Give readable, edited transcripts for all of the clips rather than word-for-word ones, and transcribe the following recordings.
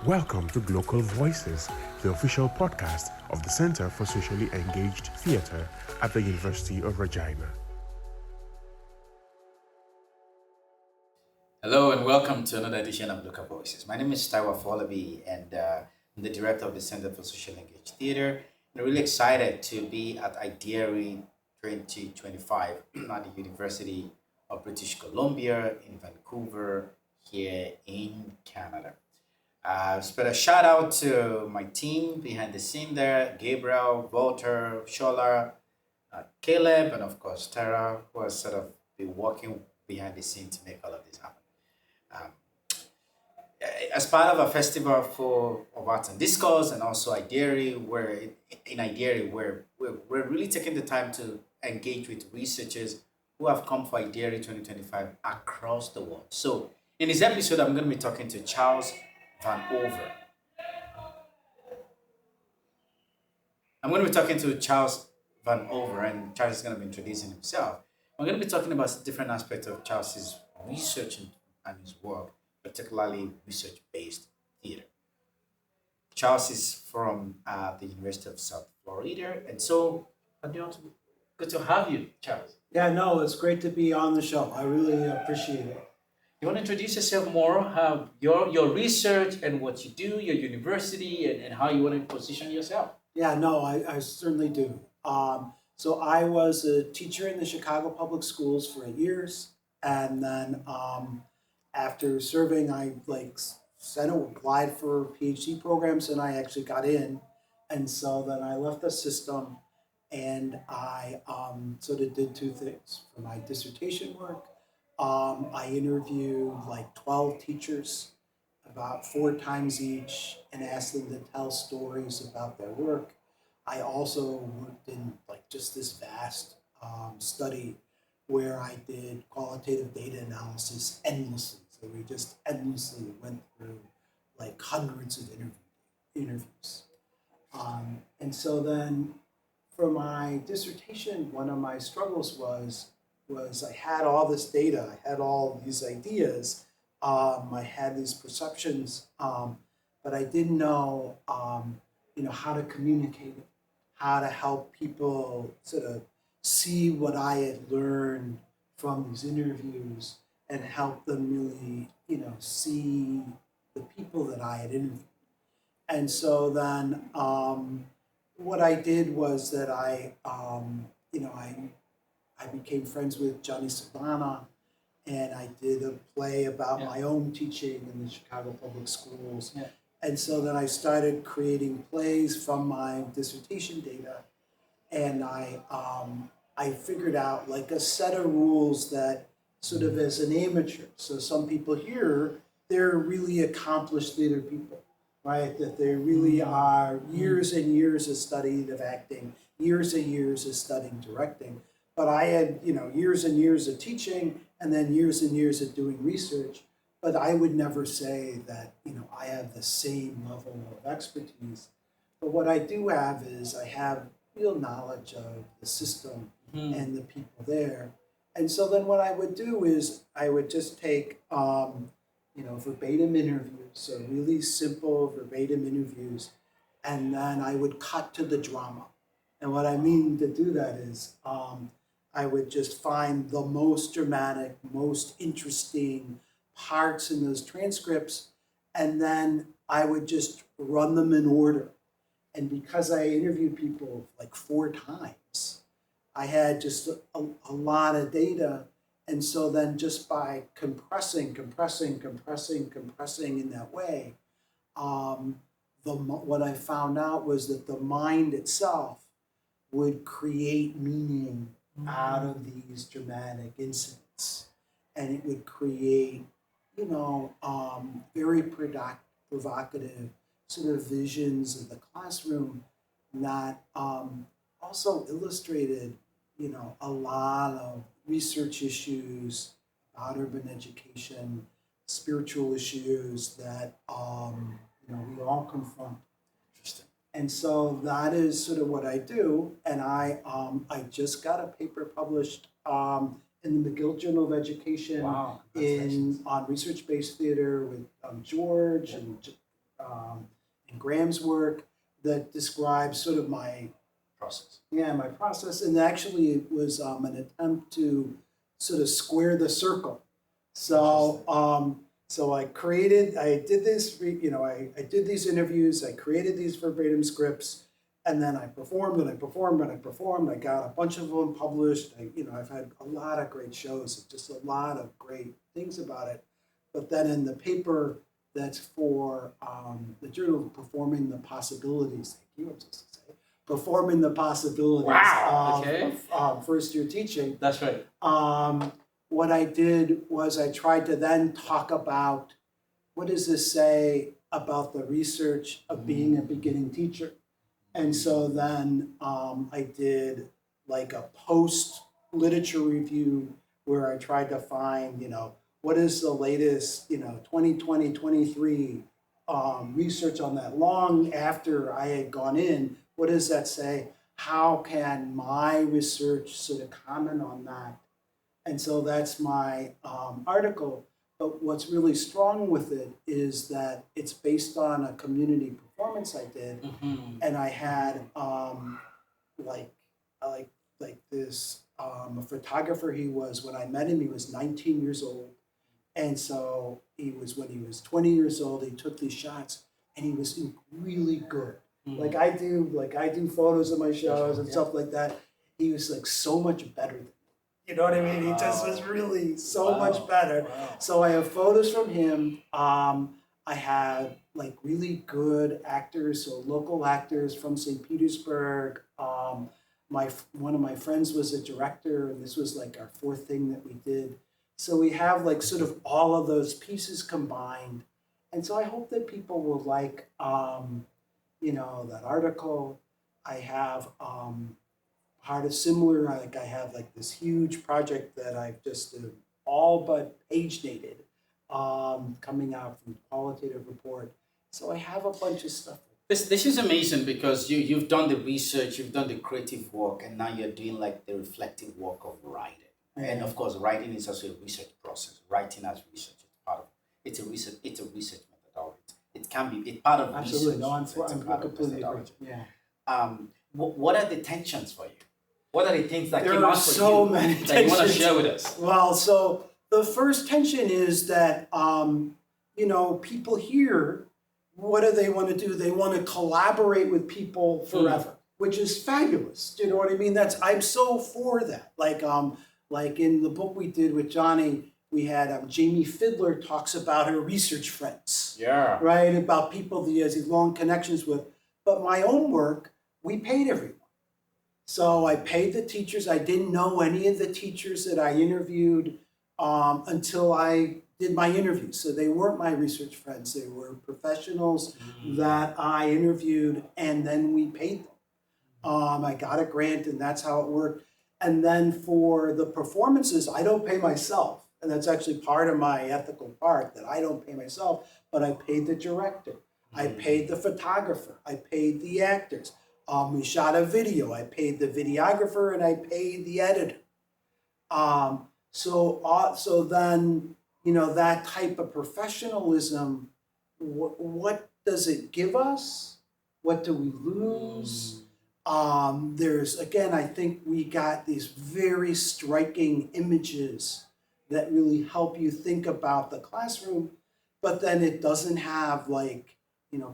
Welcome to Glocal Voices, the official podcast of the Center for Socially Engaged Theatre at the University of Regina. Hello and welcome to another edition of Glocal Voices. My name is Taiwo Afolabi and I'm the director of the Center for Socially Engaged Theatre. I'm really excited to be at IDIERI 2025 at the University of British Columbia in Vancouver here in Canada. Spread a shout out to my team behind the scene there, Gabriel, Walter, Shola, Caleb, and of course Tara, who has sort of been working behind the scene to make all of this happen. Um, as part of a festival of arts and discourse, and also IDIERI, where we're really taking the time to engage with researchers who have come for IDIERI 2025 across the world. So in this episode, I'm going to be talking to Charles Vanover. I'm going to be talking to Charles Vanover, and Charles is going to be introducing himself. I'm going to be talking about different aspects of Charles's research and his work, particularly research-based theater. Charles is from the University of South Florida, and so good to have you, Charles. Yeah, no, it's great to be on the show. I really appreciate it. You want to introduce yourself more, have your research and what you do, your university, and how you want to position yourself? Yeah, no, I certainly do. So I was a teacher in the Chicago Public Schools for 8 years, and then after serving, I applied for PhD programs, and I actually got in, and so then I left the system, and I sort of did two things for my dissertation work. I interviewed like 12 teachers, about 4 times each, and asked them to tell stories about their work. I also worked in like just this vast study where I did qualitative data analysis endlessly. So we just endlessly went through like hundreds of interviews. And so then for my dissertation, one of my struggles was I had all this data, I had all these ideas, I had these perceptions, but I didn't know, how to communicate it, how to help people sort of see what I had learned from these interviews and help them really, see the people that I had interviewed. And so then what I did was that I became friends with Johnny Savannah, and I did a play about my own teaching in the Chicago Public Schools. Yeah. And so then I started creating plays from my dissertation data, and I figured out like a set of rules that sort of as an amateur. So some people here, they're really accomplished theater people, right? That they really are years and years of study of acting, years and years of studying directing. But I had, years and years of teaching and then years and years of doing research. But I would never say that, I have the same level of expertise. But what I do have is I have real knowledge of the system and the people there. And so then what I would do is I would just take, verbatim interviews, so really simple verbatim interviews, and then I would cut to the drama. And what I mean to do that is I would just find the most dramatic, most interesting parts in those transcripts, and then I would just run them in order. And because I interviewed people like 4 times, I had just a lot of data. And so then just by compressing in that way, what I found out was that the mind itself would create meaning out of these dramatic incidents, and it would create, very provocative sort of visions of the classroom that also illustrated, a lot of research issues about urban education, spiritual issues that we all confront. Interesting. And so that is sort of what I do. And I just got a paper published in the McGill Journal of Education Wow. on research-based theater with George and and Graham's work that describes sort of my process. And actually it was an attempt to sort of square the circle. So I did this, I did these interviews, I created these verbatim scripts, and then I performed and I performed and I performed. I got a bunch of them published. I've had a lot of great shows, just a lot of great things about it. But then in the paper that's for the Journal of Performing the Possibilities, thank you, I'm supposed to say, Performing the Possibilities of first year teaching. That's right. What I did was I tried to then talk about what does this say about the research of being a beginning teacher. And so then I did like a post literature review where I tried to find, what is the latest, 2020, 23 research on that long after I had gone in. What does that say? How can my research sort of comment on that? And so that's my article. But what's really strong with it is that it's based on a community performance I did, and I had this a photographer. When I met him, he was 19 years old, and so when he was 20 years old, he took these shots, and he was really good. Like I do photos of my shows and stuff like that. He was like so much better than me. You know what I mean? He just was really so much better. Wow. So I have photos from him. I had like really good actors, so local actors from St. Petersburg. One of my friends was a director, and this was like our fourth thing that we did. So we have like sort of all of those pieces combined. And so I hope that people will like, that article. I have part of similar, like I have like this huge project that I've just all but paginated, coming out from the qualitative report. So I have a bunch of stuff. This is amazing because you've done the research, you've done the creative work, and now you're doing like the reflective work of writing. Yeah. And of course, writing is also a research process. Writing as research, it's a research methodology. It can be part of absolutely. research. No, I'm completely agree. Yeah. What are the tensions for you? What are the things that there came out for so you many that tensions. you want to share with us? Well, so the first tension is that people here, what do they want to do? They want to collaborate with people forever, which is fabulous. Do you know what I mean? I'm so for that. Like in the book we did with Johnny, we had Jamie Fidler talks about her research friends. Yeah. Right? About people that he has these long connections with. But my own work, we paid everyone. So I paid the teachers. I didn't know any of the teachers that I interviewed until I did my interviews. So they weren't my research friends. They were professionals that I interviewed, and then we paid them. I got a grant, and that's how it worked. And then for the performances, I don't pay myself. And that's actually part of my ethical part, that I don't pay myself, but I paid the director. I paid the photographer. I paid the actors. We shot a video. I paid the videographer and I paid the editor. So then, that type of professionalism, what does it give us? What do we lose? I think we got these very striking images that really help you think about the classroom, but then it doesn't have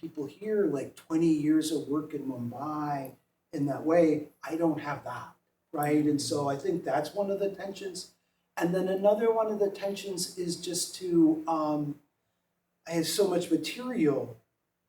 people here 20 years of work in Mumbai in that way. I don't have that, right? And so I think that's one of the tensions. And then another one of the tensions is just I have so much material,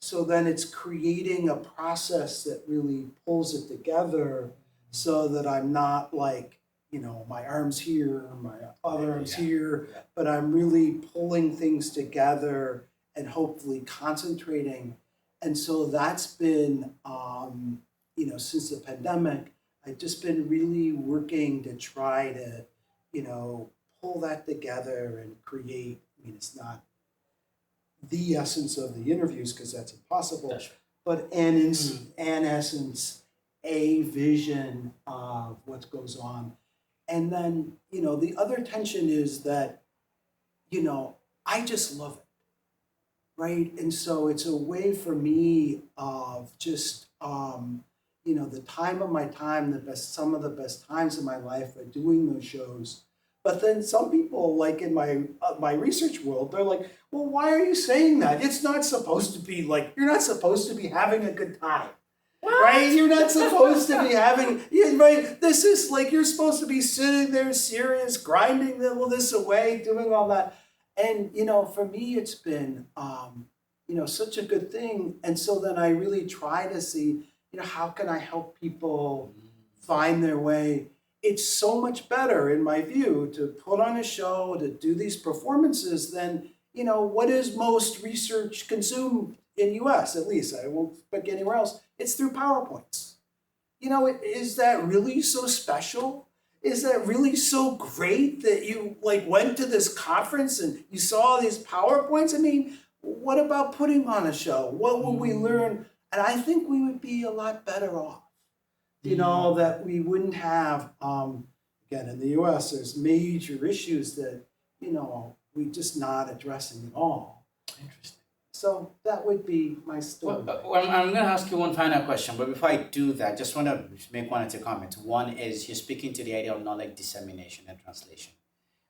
so then it's creating a process that really pulls it together so that I'm not my arm's here, my other arm's here, but I'm really pulling things together and hopefully concentrating. And so that's been, since the pandemic, I've just been really working to try to, pull that together and create, it's not the essence of the interviews because that's impossible, that's right. But in essence, a vision of what goes on. And then, the other tension is that, I just love it. right? And so it's a way for me of just, the time of my time, some of the best times of my life are doing those shows. But then some people, like in my research world, they're like, well, why are you saying that? It's not supposed to be like, you're not supposed to be having a good time. Right? You're not supposed to be having, right? This is like, you're supposed to be sitting there serious, grinding all this away, doing all that. And, for me, it's been, such a good thing. And so then I really try to see, how can I help people find their way? It's so much better, in my view, to put on a show, to do these performances than, what is most research consumed in US, at least. I won't speak anywhere else. It's through PowerPoints. Is that really so special? Is that really so great that you went to this conference and you saw these PowerPoints? I mean, what about putting on a show? What would we learn? And I think we would be a lot better off. That we wouldn't have, again, in the US, there's major issues that, we're just not addressing at all. Interesting. So that would be my story. Well, I'm going to ask you one final question, but before I do that, just want to make one or two comments. One is you're speaking to the idea of knowledge dissemination and translation,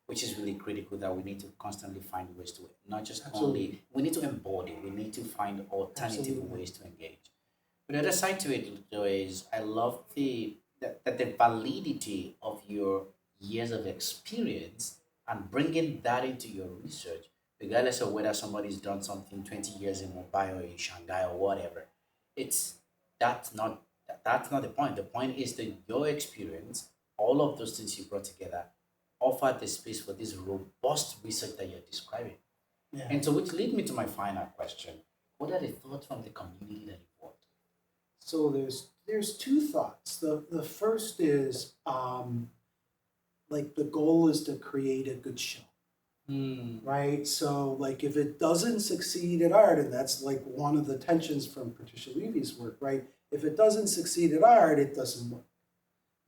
which is really critical, that we need to constantly find ways to, not just only, we need to embody, we need to find alternative ways to engage. But the other side to it, though, is I love that the validity of your years of experience and bringing that into your research, regardless of whether somebody's done something 20 years in Mumbai or in Shanghai or whatever. That's not the point. The point is that your experience, all of those things you brought together, offer the space for this robust research that you're describing. Yeah. And so which lead me to my final question. What are the thoughts from the community that you brought? So there's two thoughts. The first is the goal is to create a good show. Right? So if it doesn't succeed at art, and that's one of the tensions from Patricia Levy's work, right? If it doesn't succeed at art, it doesn't work.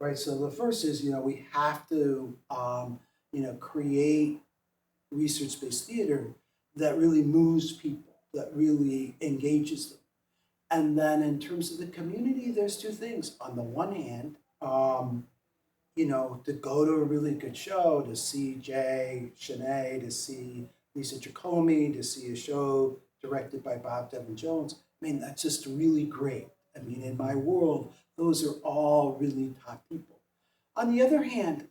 Right? So the first is, we have to create research-based theater that really moves people, that really engages them. And then in terms of the community, there's two things. On the one hand, to go to a really good show, to see Jay Shanae, to see Lisa Jacomi, to see a show directed by Bob Devin Jones, I mean, that's just really great. I mean, in my world, those are all really top people. On the other hand,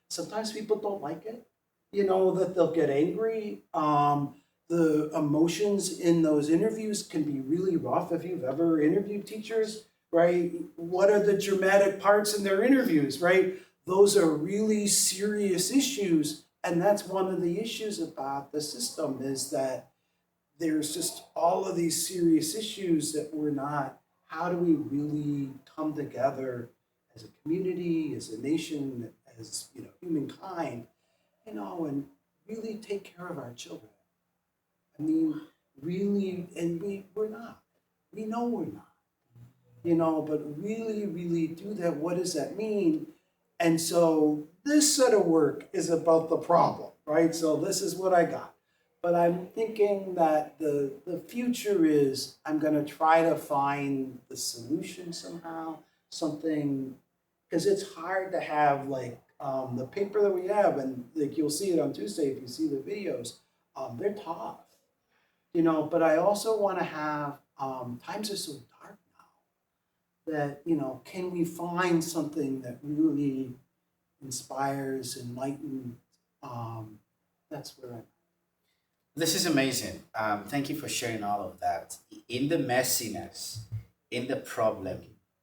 sometimes people don't like it, that they'll get angry. The emotions in those interviews can be really rough. If you've ever interviewed teachers, right? What are the dramatic parts in their interviews, right? Those are really serious issues. And that's one of the issues about the system, is that there's just all of these serious issues that we're not, how do we really come together as a community, as a nation, as humankind, and really take care of our children. I mean, really, and we're not. We know we're not. But really, really do that. What does that mean? And so this set of work is about the problem, right? So this is what I got. But I'm thinking that the future is, I'm going to try to find the solution somehow, something, because it's hard to have the paper that we have, and you'll see it on Tuesday if you see the videos, they're tough, but I also want to have, times are so dark now, that, can we find something that really inspires, enlightens, that's where I'm. This is amazing. Thank you for sharing all of that. In the messiness, in the problem,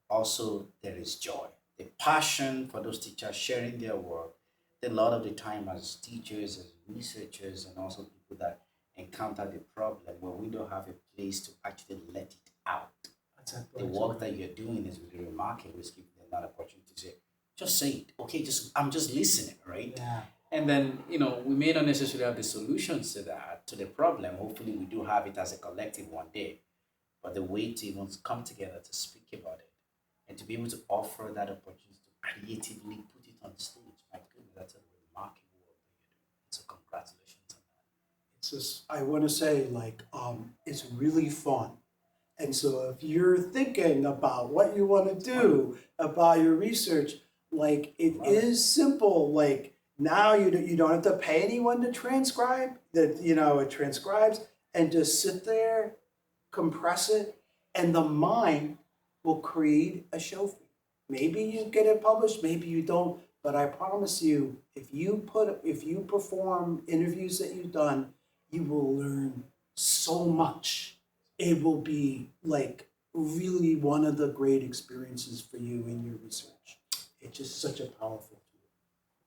also there is joy. The passion for those teachers sharing their work. A lot of the time, as teachers, as researchers, and also people that encounter the problem, where we don't have a place to actually let it out. The work that you're doing is really remarkable. It's giving them that opportunity to say, just say it. Okay, I'm just listening, right? Yeah. And then, we may not necessarily have the solutions to that, to the problem. Hopefully we do have it as a collective one day. But the way to even come together to speak about it and to be able to offer that opportunity to creatively put it on stage, my goodness, that's a remarkable work that you're doing. So congratulations on that. just, I want to say, like, it's really fun. And so if you're thinking about what you want to do about your research, like, it is simple. Like, now you don't have to pay anyone to transcribe. That, it transcribes, and just sit there, compress it, and the mind will create a show for you. Maybe you get it published, maybe you don't, but I promise you, if you perform interviews that you've done, you will learn so much. It will be like really one of the great experiences for you in your research. It's just such a powerful tool.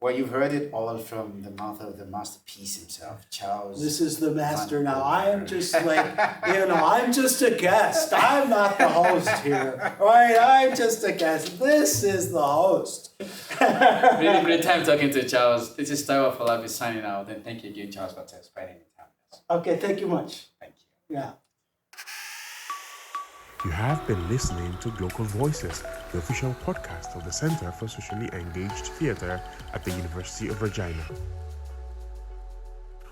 Well, you've heard it all from the mouth of the masterpiece himself, Charles. This is the master now. I am just like, I'm just a guest. I'm not the host here, right? I'm just a guest. This is the host. Really great time talking to Charles. This is Taiwo Afolabi signing out, and thank you again, Charles, for spending the time with us. Okay, thank you much. Thank you. Yeah. You have been listening to Glocal Voices, the official podcast of the Center for Socially Engaged Theatre at the University of Regina.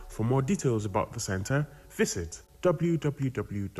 For more details about the center, visit www.cset.ca.